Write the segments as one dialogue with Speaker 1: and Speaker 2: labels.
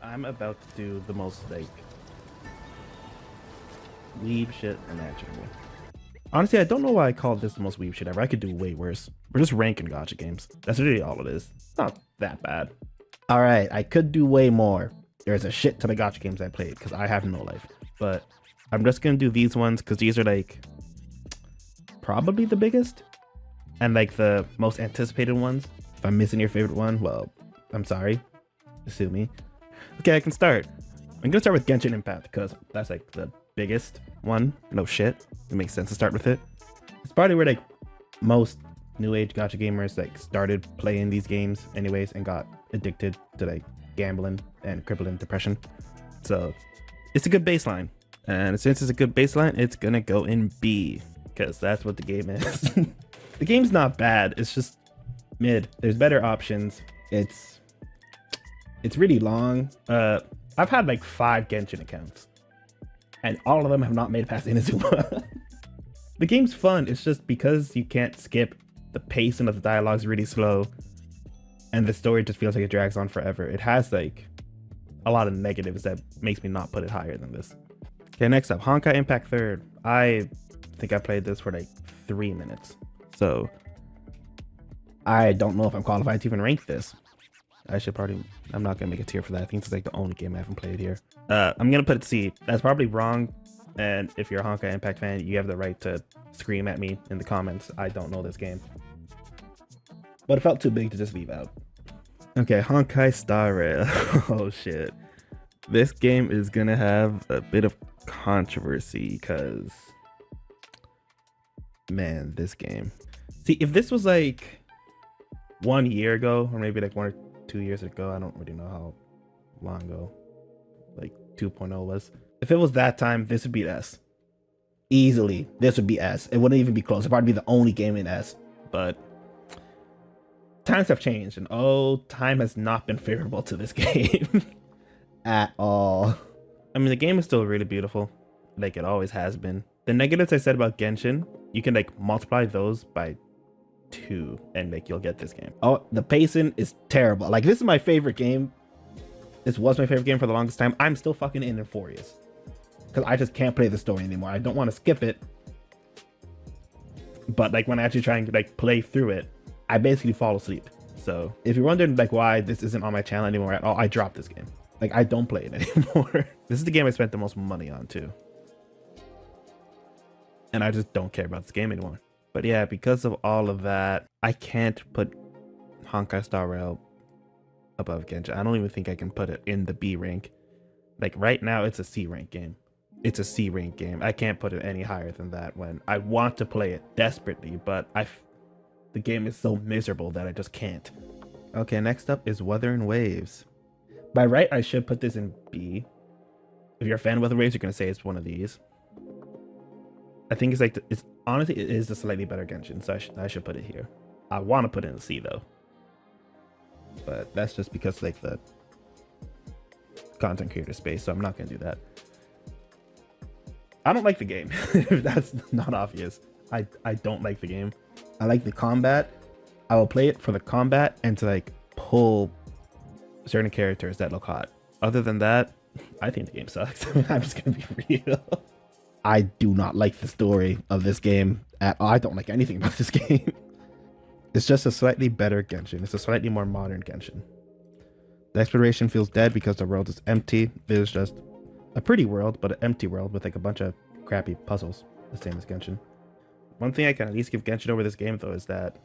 Speaker 1: I'm about to do the most like weeb shit imaginable. Honestly, I don't know why I call this the most weeb shit ever. I could do way worse. We're just ranking gacha games. That's really all it is. It's not that bad. All right, I could do way more. There's a shit ton of gacha games I played because I have no life. But I'm just gonna do these ones because these are like probably the biggest and like the most anticipated ones. If I'm missing your favorite one, well, I'm sorry. Sue me. Okay, I can start. I'm gonna start with Genshin Impact because that's like the biggest one. No shit. It makes sense to start with it. It's probably where like most new age gacha gamers like started playing these games anyways and got addicted to like gambling and crippling depression. So it's a good baseline. And since it's a good baseline, it's gonna go in B because that's what the game is. The game's not bad. It's just mid. There's better options. It's really long. I've had like 5 Genshin accounts and all of them have not made it past Inazuma. The game's fun. It's just because you can't skip, the pacing of the dialogue is really slow and the story just feels like it drags on forever. It has like a lot of negatives that makes me not put it higher than this. Okay, next up, Honkai Impact 3rd. I think I played this for like 3 minutes. So I don't know if I'm qualified to even rank this. I'm not gonna make a tier for that. I think it's like the only game I haven't played here. I'm gonna put it C. That's probably wrong. And if you're a Honkai Impact fan, you have the right to scream at me in the comments. I don't know this game. But it felt too big to just leave out. Okay, Honkai Star Rail. Oh shit. This game is gonna have a bit of controversy because, man, this game. See, if this was like 1 year ago, or maybe like 1 or 2 years ago, I don't really know how long ago like 2.0 was. If it was that time, this would be S. Easily, this would be S. It wouldn't even be close. It'd probably be the only game in S. But times have changed, and oh, time has not been favorable to this game at all. I mean, the game is still really beautiful, like it always has been. The negatives I said about Genshin, you can like multiply those by 2 and like you'll get this game. Oh, the pacing is terrible. Like, this is my favorite game. This was my favorite game for the longest time. I'm still fucking in Euphorious because I just can't play the story anymore. I don't want to skip it, but like when I actually try and like play through it, I basically fall asleep. So if you're wondering like why this isn't on my channel anymore at all, I dropped this game. Like, I don't play it anymore. This is the game I spent the most money on too, and I just don't care about this game anymore. But yeah, because of all of that, I can't put Honkai Star Rail above Genshin. I don't even think I can put it in the B rank. Like right now, it's a C rank game. It's a C rank game. I can't put it any higher than that when I want to play it desperately, but the game is so miserable that I just can't. Okay, next up is Wuthering Waves. By right, I should put this in B. If you're a fan of Wuthering Waves, you're gonna say it's one of these. I think it's like honestly, it is a slightly better Genshin, so I should put it here. I want to put it in C though, but that's just because like the content creator space, so I'm not gonna do that. I don't like the game. If that's not obvious, I don't like the game. I like the combat. I will play it for the combat and to like pull certain characters that look hot. Other than that, I think the game sucks. I'm just gonna be real. I do not like the story of this game at all. I don't like anything about this game. It's just a slightly better Genshin. It's a slightly more modern Genshin. The exploration feels dead because the world is empty. There's just a pretty world, but an empty world with like a bunch of crappy puzzles, the same as Genshin. One thing I can at least give Genshin over this game though is that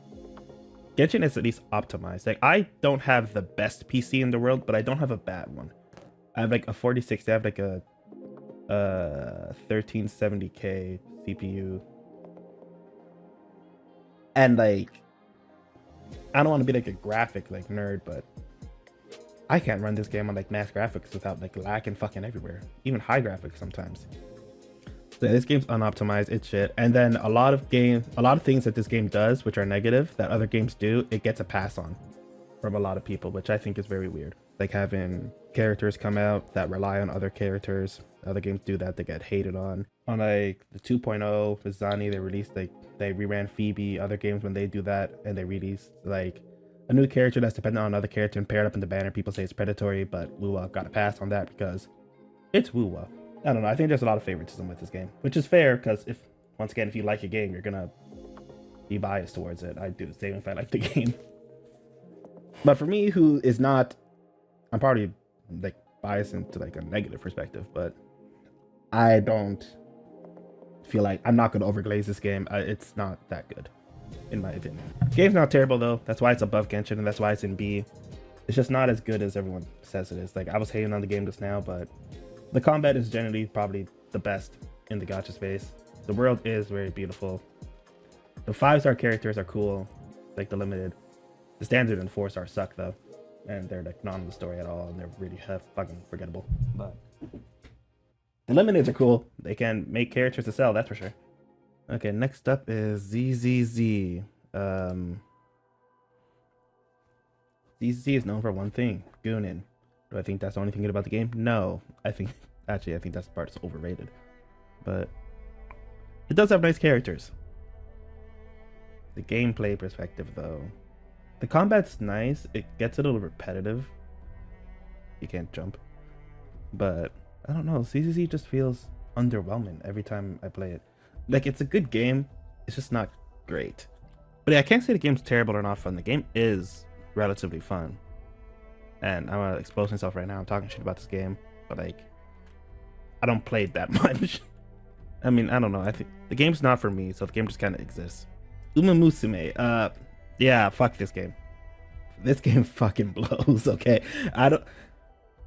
Speaker 1: Genshin is at least optimized. Like, I don't have the best PC in the world, but I don't have a bad one. I have like a 4060, I have like a 1370K CPU, and like, I don't want to be like a graphic like nerd, but I can't run this game on like max graphics without like lagging fucking everywhere, even high graphics sometimes. So this game's unoptimized, it's shit. And then a lot of things that this game does which are negative that other games do, it gets a pass on from a lot of people, which I think is very weird. Like having characters come out that rely on other characters. Other games do that, they get hated on. On like the 2.0 with Zani, they reran Phoebe. Other games, when they do that and they release like A new character that's dependent on another character and paired up in the banner. People say it's predatory, but Wuwa got a pass on that because it's Wuwa. I don't know. I think there's a lot of favoritism with this game, which is fair because once again, if you like a game, you're gonna be biased towards it. I do the same if I like the game. But for me, who is not, I'm probably like biased into like a negative perspective, but I don't feel like I'm not gonna overglaze this game. It's not that good, in my opinion. The game's not terrible though. That's why it's above Genshin, and that's why it's in B. It's just not as good as everyone says it is. Like, I was hating on the game just now, but the combat is generally probably the best in the gacha space. The world is very beautiful. The 5-star characters are cool, like the limited. The standard and 4-star suck though, and they're like not in the story at all, and they're really fucking forgettable. But the limiteds are cool. They can make characters to sell, that's for sure. Okay, next up is ZZZ. ZZZ is known for one thing: Goonin. Do I think that's the only thing good about the game? No, I think that part is overrated. But it does have nice characters. The gameplay perspective though, the combat's nice. It gets a little repetitive. You can't jump, but I don't know. ZZZ just feels underwhelming every time I play it. Like, it's a good game, it's just not great. But yeah, I can't say the game's terrible or not fun. The game is relatively fun, and I'm gonna expose myself right now. I'm talking shit about this game, but like, I don't play it that much. I mean, I don't know. I think the game's not for me, so the game just kind of exists. Uma Musume. Yeah, fuck this game. This game fucking blows. Okay,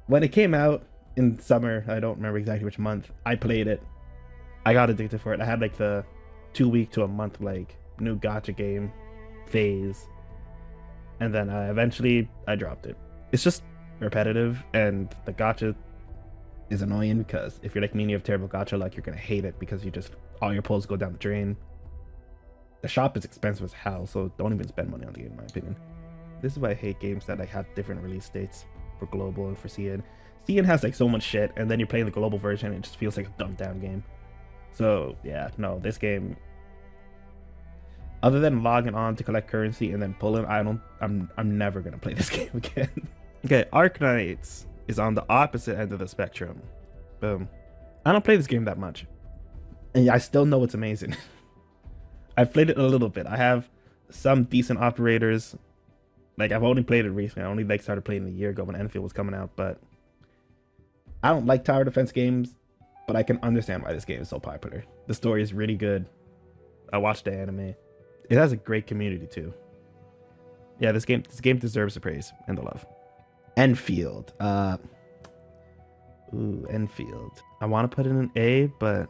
Speaker 1: when it came out in summer, I don't remember exactly which month, I played it. I got addicted for it. I had like the 2-week to a month like new gacha game phase, and then eventually I dropped it. It's just repetitive, and the gacha is annoying because if you're like me and you have terrible gacha luck, you're gonna hate it because all your pulls go down the drain. The shop is expensive as hell, so don't even spend money on the game, in my opinion. This is why I hate games that like have different release dates for global and for CN. CN has like so much shit, and then you're playing the global version and it just feels like a dumbed down game. So yeah, no, this game, other than logging on to collect currency and then pulling, I'm never gonna play this game again. Okay, Arknights is on the opposite end of the spectrum. Boom. I don't play this game that much, and I still know it's amazing. I've played it a little bit. I have some decent operators. Like, I've only played it recently. I only like started playing a year ago when Enfield was coming out, but I don't like tower defense games, but I can understand why this game is so popular. The story is really good. I watched the anime. It has a great community too. Yeah, this game deserves the praise and the love. Enfield. Enfield. I want to put in an A, but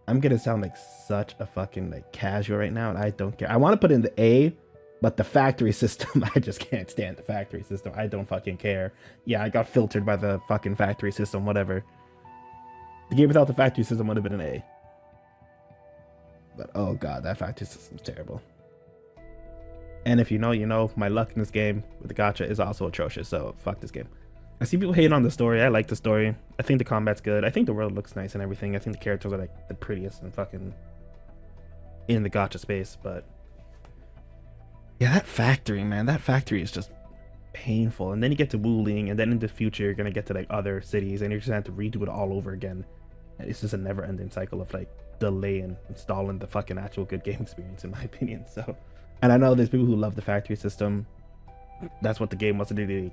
Speaker 1: I'm gonna sound like such a fucking like casual right now, and I don't care. I want to put in the A, but the factory system, I just can't stand the factory system. I don't fucking care. Yeah, I got filtered by the fucking factory system, whatever. The game without the factory system would have been an A. But oh god, that factory system's terrible. And if you know, you know, my luck in this game with the gacha is also atrocious, so fuck this game. I see people hating on the story. I like the story. I think the combat's good. I think the world looks nice and everything. I think the characters are like the prettiest and fucking in the gacha space, but yeah, that factory, man, that factory is just painful. And then you get to Wuling, and then in the future you're gonna get to like other cities, and you're just gonna have to redo it all over again. And it's just a never-ending cycle of like delaying installing the fucking actual good game experience, in my opinion. So, and I know there's people who love the factory system. That's what the game was to do.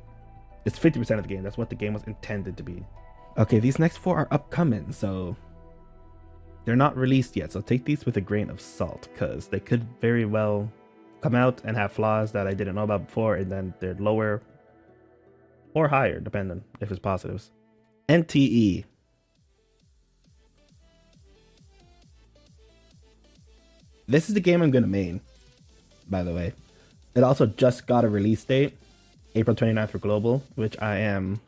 Speaker 1: It's 50% of the game. That's what the game was intended to be. Okay, these next 4 are upcoming, so they're not released yet. So take these with a grain of salt, because they could very well come out and have flaws that I didn't know about before, and then they're lower or higher, depending if it's positives. NTE. This is the game I'm going to main, by the way. It also just got a release date, April 29th for global, which I am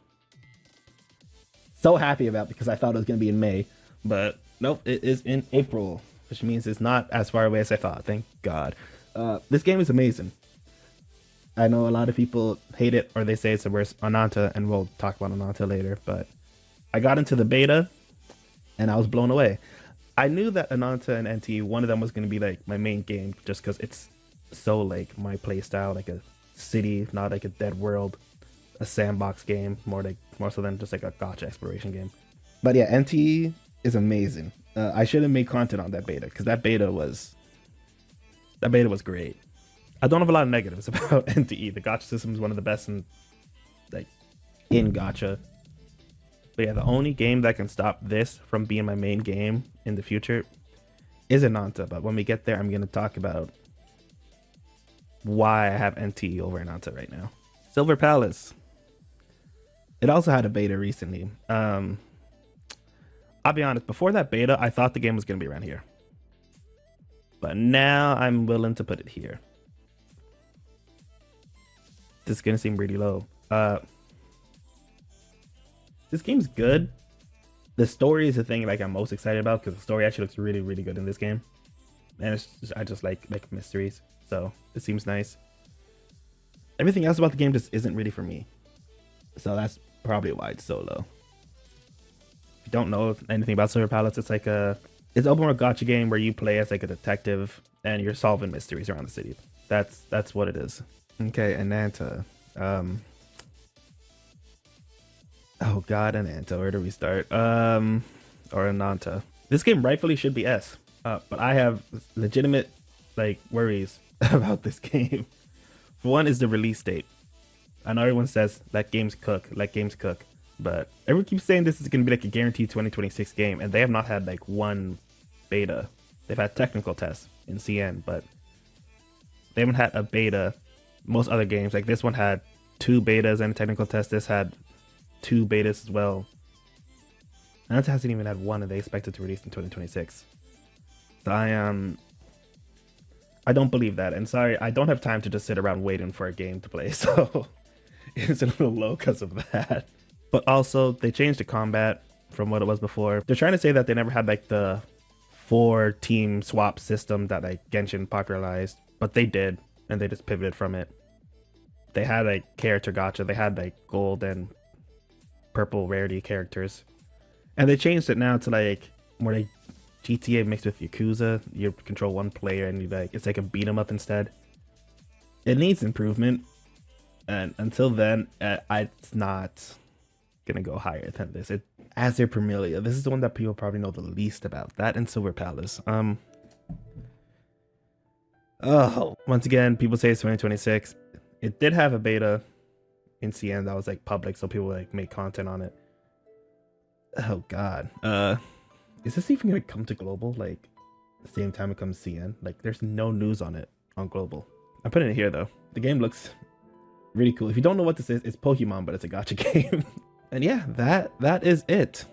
Speaker 1: so happy about because I thought it was going to be in May. But nope, it is in April, which means it's not as far away as I thought. Thank God. This game is amazing. I know a lot of people hate it, or they say it's the worst Ananta, and we'll talk about Ananta later, but I got into the beta and I was blown away. I knew that Ananta and NT, one of them was going to be like my main game, just because it's so like my play style, like a city, not like a dead world, a sandbox game, more so than just like a gacha exploration game. But yeah, NTE is amazing. I should have made content on that beta because that beta was great. I don't have a lot of negatives about NTE. The gacha system is one of the best in gacha. But yeah, the only game that can stop this from being my main game in the future is Ananta. But when we get there, I'm going to talk about why I have NTE over Ananta right now. Silver Palace. It also had a beta recently. I'll be honest, before that beta, I thought the game was going to be around here. But now I'm willing to put it here. This is going to seem really low. This game's good. The story is the thing like I'm most excited about because the story actually looks really, really good in this game. And I just like mysteries, so it seems nice. Everything else about the game just isn't really for me. So that's probably why it's so low. If you don't know anything about Silver Palace, it's like it's an open world gacha game where you play as like a detective and you're solving mysteries around the city. That's what it is. Okay, Ananta. Oh god, Ananta, where do we start? Or Ananta. This game rightfully should be S. But I have legitimate worries about this game. For one is the release date. I know everyone says let games cook, but everyone keeps saying this is gonna be like a guaranteed 2026 game, and they have not had like one beta. They've had technical tests in CN, but they haven't had a beta. Most other games, like this one, had 2 betas and a technical test. This had 2 betas as well. And it hasn't even had one, and they expect it to release in 2026. So I don't believe that. And sorry, I don't have time to just sit around waiting for a game to play. So it's a little low because of that. But also, they changed the combat from what it was before. They're trying to say that they never had like the 4-team swap system that like Genshin popularized, but they did, and they just pivoted from it. They had like character gacha. They had like gold and purple rarity characters, and they changed it now to like more like GTA mixed with Yakuza. You control one player and it's like a beat 'em up instead. It needs improvement, and until then, it's not gonna go higher than this. Azure Permilia, this is the one that people probably know the least about. That and Silver Palace. Oh, once again, people say it's 2026. It did have a beta in CN that was like public, so people like make content on it. Oh god. Is this even gonna come to global like the same time it comes CN? Like there's no news on it on global. I'm putting it here though. The game looks really cool. If you don't know what this is, it's Pokemon, but it's a gacha game. And yeah, that is it.